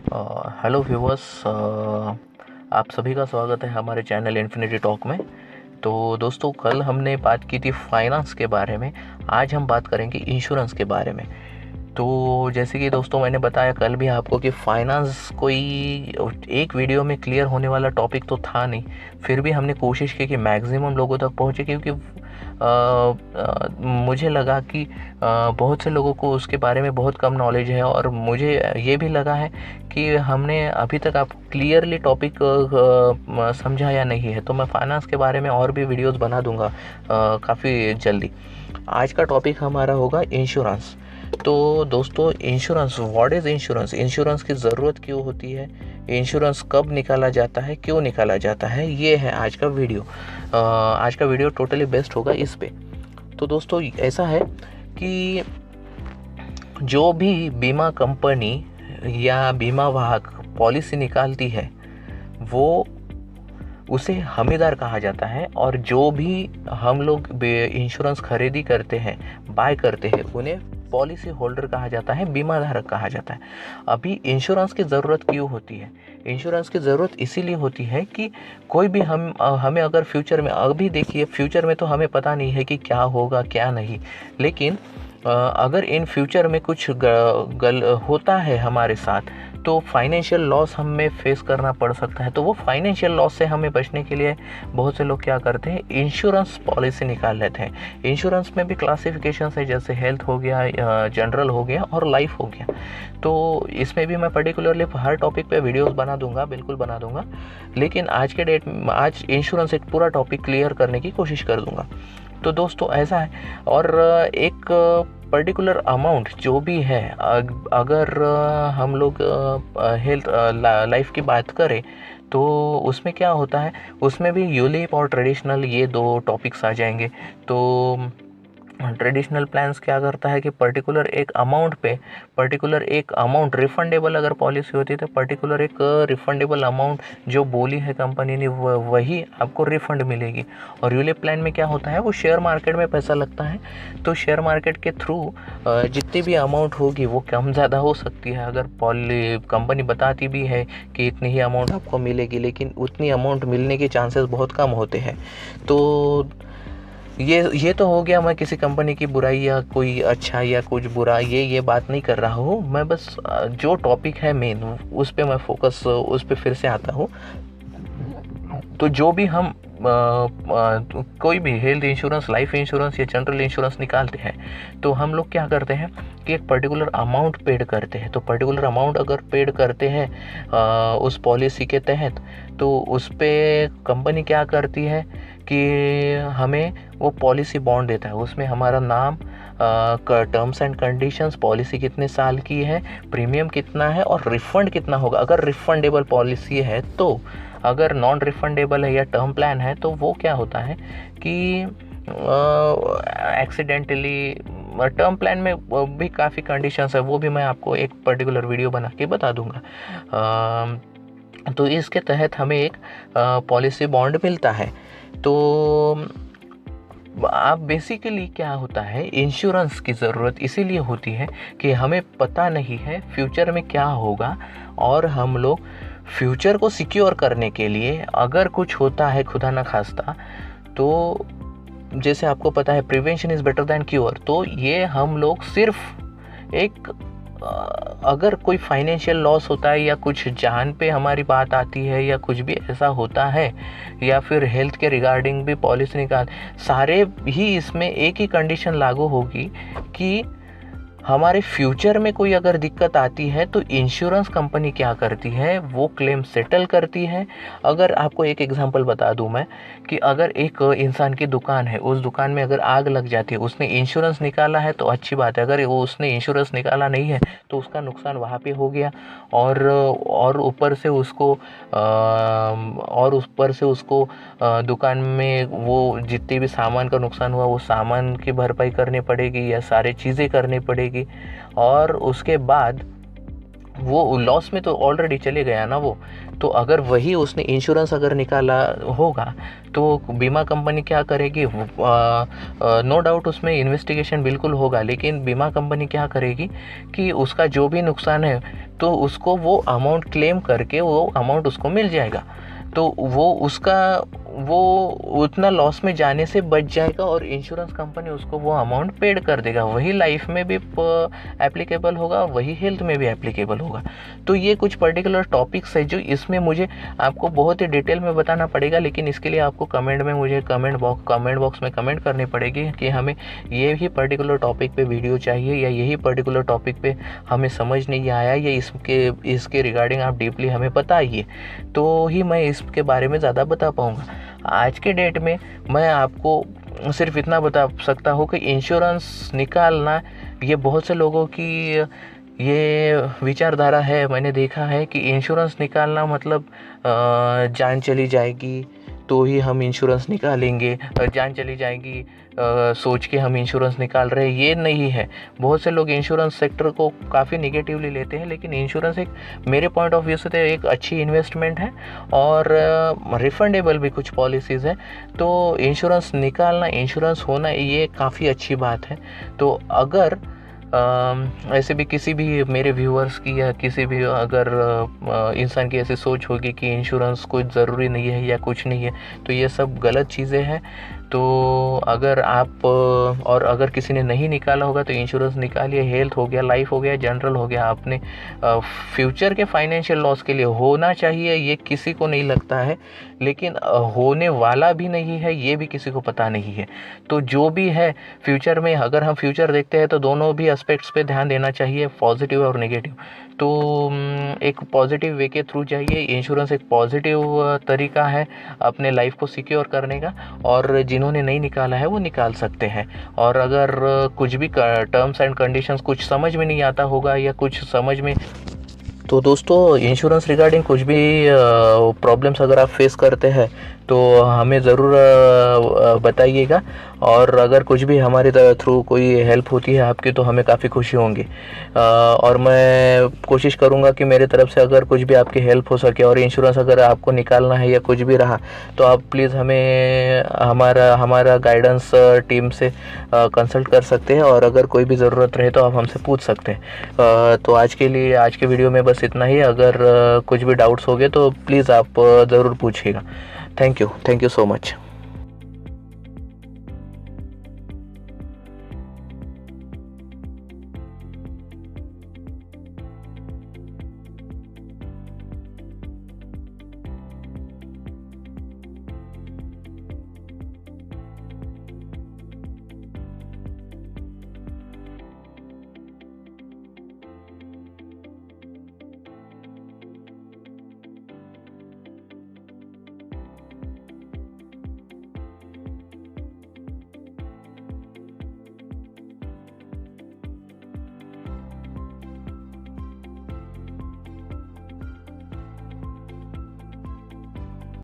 Hello viewers, आप सभी का स्वागत है हमारे चैनल इन्फिनिटी टॉक में। तो दोस्तों, कल हमने बात की थी फाइनेंस के बारे में। आज हम बात करेंगे इंश्योरेंस के बारे में। तो जैसे कि दोस्तों मैंने बताया कल भी आपको कि फाइनेंस कोई एक वीडियो में क्लियर होने वाला टॉपिक तो था नहीं, फिर भी हमने कोशिश की कि मैक्सिमम लोगों तक पहुँचे, क्योंकि मुझे लगा कि बहुत से लोगों को उसके बारे में बहुत कम नॉलेज है, और मुझे ये भी लगा है कि हमने अभी तक आपको क्लियरली टॉपिक समझाया नहीं है। तो मैं फाइनेंस के बारे में और भी वीडियोस बना दूंगा काफ़ी जल्दी। आज का टॉपिक हमारा होगा इंश्योरेंस। तो दोस्तों, insurance, what is insurance, insurance की ज़रूरत क्यों होती है, इंश्योरेंस कब निकाला जाता है, क्यों निकाला जाता है, ये है आज का वीडियो। आज का वीडियो टोटली बेस्ट होगा इस पे। तो दोस्तों, ऐसा है कि जो भी बीमा कंपनी या बीमा वाहक पॉलिसी निकालती है वो उसे हमीदार कहा जाता है, और जो भी हम लोग इंश्योरेंस खरीदी करते हैं, बाय करते हैं, उन्हें पॉलिसी होल्डर कहा जाता है, बीमा धारक कहा जाता है। अभी इंश्योरेंस की ज़रूरत क्यों होती है? इंश्योरेंस की ज़रूरत इसीलिए होती है कि कोई भी हमें अगर फ्यूचर में, अभी देखिए फ्यूचर में तो हमें पता नहीं है कि क्या होगा क्या नहीं, लेकिन अगर इन फ्यूचर में कुछ गल होता है हमारे साथ, तो फाइनेंशियल लॉस हमें फेस करना पड़ सकता है। तो वो फाइनेंशियल लॉस से हमें बचने के लिए बहुत से लोग क्या करते हैं, इंश्योरेंस पॉलिसी निकाल लेते हैं। इंश्योरेंस में भी क्लासिफिकेशन है, जैसे हेल्थ हो गया, जनरल हो गया और लाइफ हो गया। तो इसमें भी मैं पर्टिकुलरली हर टॉपिक पे वीडियोस बना दूंगा, बिल्कुल बना दूंगा, लेकिन आज के डेट में आज इंश्योरेंस एक पूरा टॉपिक क्लियर करने की कोशिश कर दूंगा। तो दोस्तों, ऐसा है। और एक पर्टिकुलर अमाउंट जो भी है, अगर हम लोग हेल्थ लाइफ की बात करें, तो उसमें क्या होता है, उसमें भी यूलिप और ट्रेडिशनल, ये दो टॉपिक्स आ जाएंगे। तो ट्रेडिशनल प्लान्स क्या करता है कि पर्टिकुलर एक अमाउंट रिफंडेबल अगर पॉलिसी होती है, तो पर्टिकुलर एक रिफंडेबल अमाउंट जो बोली है कंपनी ने वही आपको रिफंड मिलेगी। और यूलिप प्लान में क्या होता है, वो शेयर मार्केट में पैसा लगता है, तो शेयर मार्केट के थ्रू जितनी भी अमाउंट होगी वो कम ज़्यादा हो सकती है। अगर कंपनी बताती भी है कि इतनी ही अमाउंट आपको मिलेगी, लेकिन उतनी अमाउंट मिलने के चांसेस बहुत कम होते हैं। तो ये तो हो गया, मैं किसी कंपनी की बुराई या कोई अच्छा या कुछ बुरा ये बात नहीं कर रहा हूँ। मैं बस जो टॉपिक है मेन, उस पे मैं फोकस, उस पे फिर से आता हूँ। तो जो भी हम कोई भी हेल्थ इंश्योरेंस, लाइफ इंश्योरेंस या जनरल इंश्योरेंस निकालते हैं, तो हम लोग क्या करते हैं कि एक पर्टिकुलर अमाउंट पेड करते हैं। तो पर्टिकुलर अमाउंट अगर पेड करते हैं उस पॉलिसी के तहत, तो उस पे कंपनी क्या करती है कि हमें वो पॉलिसी बॉन्ड देता है। उसमें हमारा नाम, टर्म्स एंड कंडीशंस, पॉलिसी कितने साल की है, प्रीमियम कितना है और रिफंड कितना होगा अगर रिफंडेबल पॉलिसी है। तो अगर नॉन रिफंडेबल है या टर्म प्लान है, तो वो क्या होता है कि एक्सीडेंटली, टर्म प्लान में भी काफ़ी कंडीशंस है, वो भी मैं आपको एक पर्टिकुलर वीडियो बना के बता दूंगा। तो इसके तहत हमें एक पॉलिसी बॉन्ड मिलता है। तो आप बेसिकली क्या होता है, इंश्योरेंस की ज़रूरत इसीलिए होती है कि हमें पता नहीं है फ्यूचर में क्या होगा, और हम लोग फ्यूचर को सिक्योर करने के लिए अगर कुछ होता है खुदा ना खास्ता, तो जैसे आपको पता है prevention is better than cure. तो ये हम लोग सिर्फ एक अगर कोई फाइनेंशियल लॉस होता है या कुछ जान पे हमारी बात आती है या कुछ भी ऐसा होता है, या फिर हेल्थ के रिगार्डिंग भी पॉलिसी निकाल, सारे ही इसमें एक ही कंडीशन लागू होगी कि हमारे फ्यूचर में कोई अगर दिक्कत आती है तो इंश्योरेंस कंपनी क्या करती है, वो क्लेम सेटल करती है। अगर आपको एक एग्जांपल बता दूं मैं, कि अगर एक इंसान की दुकान है, उस दुकान में अगर आग लग जाती है, उसने इंश्योरेंस निकाला है तो अच्छी बात है, अगर वो उसने इंश्योरेंस निकाला नहीं है तो उसका नुकसान वहाँ पे हो गया, और ऊपर से उसको दुकान में वो जितनी भी सामान का नुकसान हुआ, वो सामान की भरपाई करनी पड़ेगी या सारी चीज़ें करनी पड़ेगी। और उसके बाद वो लॉस में तो ऑलरेडी चले गया ना वो। तो अगर वही उसने इंश्योरेंस अगर निकाला होगा, तो बीमा कंपनी क्या करेगी, नो डाउट उसमें इन्वेस्टिगेशन बिल्कुल होगा, लेकिन बीमा कंपनी क्या करेगी कि उसका जो भी नुकसान है तो उसको वो अमाउंट क्लेम करके वो अमाउंट उसको मिल जाएगा। तो वो उतना लॉस में जाने से बच जाएगा और इंश्योरेंस कंपनी उसको वो अमाउंट पेड कर देगा। वही लाइफ में भी एप्लीकेबल होगा, वही हेल्थ में भी एप्लीकेबल होगा। तो ये कुछ पर्टिकुलर टॉपिक्स है जो इसमें मुझे आपको बहुत ही डिटेल में बताना पड़ेगा, लेकिन इसके लिए आपको कमेंट में मुझे कमेंट बॉक्स में कमेंट करनी पड़ेगी कि हमें ये ही पर्टिकुलर टॉपिक पे वीडियो चाहिए, या यही पर्टिकुलर टॉपिक पे हमें समझ नहीं आया, या इसके रिगार्डिंग आप डीपली हमें बताइए, तो ही मैं इसके बारे में ज़्यादा बता पाऊँगा। आज के डेट में मैं आपको सिर्फ इतना बता सकता हूँ कि इंश्योरेंस निकालना ये बहुत से लोगों की ये विचारधारा है। मैंने देखा है कि इंश्योरेंस निकालना मतलब जान चली जाएगी तो ही हम इंश्योरेंस निकालेंगे, जान चली जाएगी सोच के हम इंश्योरेंस निकाल रहे हैं, ये नहीं है। बहुत से लोग इंश्योरेंस सेक्टर को काफ़ी निगेटिवली लेते हैं, लेकिन इंश्योरेंस एक मेरे पॉइंट ऑफ व्यू से तो एक अच्छी इन्वेस्टमेंट है और रिफंडेबल भी कुछ पॉलिसीज़ है। तो इंश्योरेंस निकालना, इंश्योरेंस होना ये काफ़ी अच्छी बात है। तो अगर ऐसे भी किसी भी मेरे व्यूअर्स की या किसी भी अगर इंसान की ऐसी सोच होगी कि इंश्योरेंस कुछ ज़रूरी नहीं है या कुछ नहीं है, तो ये सब गलत चीज़ें हैं। तो अगर आप और अगर किसी ने नहीं निकाला होगा तो इंश्योरेंस निकालिए। हेल्थ हो गया, लाइफ हो गया, जनरल हो गया, आपने फ्यूचर के फाइनेंशियल लॉस के लिए होना चाहिए, ये किसी को नहीं लगता है, लेकिन होने वाला भी नहीं है ये भी किसी को पता नहीं है। तो जो भी है फ्यूचर में, अगर हम फ्यूचर देखते हैं तो दोनों भी एस्पेक्ट्स पे ध्यान देना चाहिए, पॉजिटिव और नेगेटिव। तो एक पॉजिटिव वे के थ्रू जाइए। इंश्योरेंस एक पॉजिटिव तरीका है अपने लाइफ को सिक्योर करने का, और जिन्होंने नहीं निकाला है वो निकाल सकते हैं। और अगर कुछ भी टर्म्स एंड कंडीशंस कुछ समझ में नहीं आता होगा या कुछ समझ में, तो दोस्तों इंश्योरेंस रिगार्डिंग कुछ भी प्रॉब्लम्स अगर आप फेस करते हैं तो हमें ज़रूर बताइएगा। और अगर कुछ भी हमारे थ्रू कोई हेल्प होती है आपकी तो हमें काफ़ी खुशी होंगी। और मैं कोशिश करूँगा कि मेरे तरफ से अगर कुछ भी आपकी हेल्प हो सके। और इंश्योरेंस अगर आपको निकालना है या कुछ भी रहा तो आप प्लीज़ हमें हमारा गाइडेंस टीम से कंसल्ट कर सकते हैं, और अगर कोई भी ज़रूरत रहे तो आप हमसे पूछ सकते हैं। तो आज के वीडियो में बस इतना ही। अगर कुछ भी डाउट्स हो गए तो प्लीज़ आप ज़रूर पूछिएगा। Thank you so much.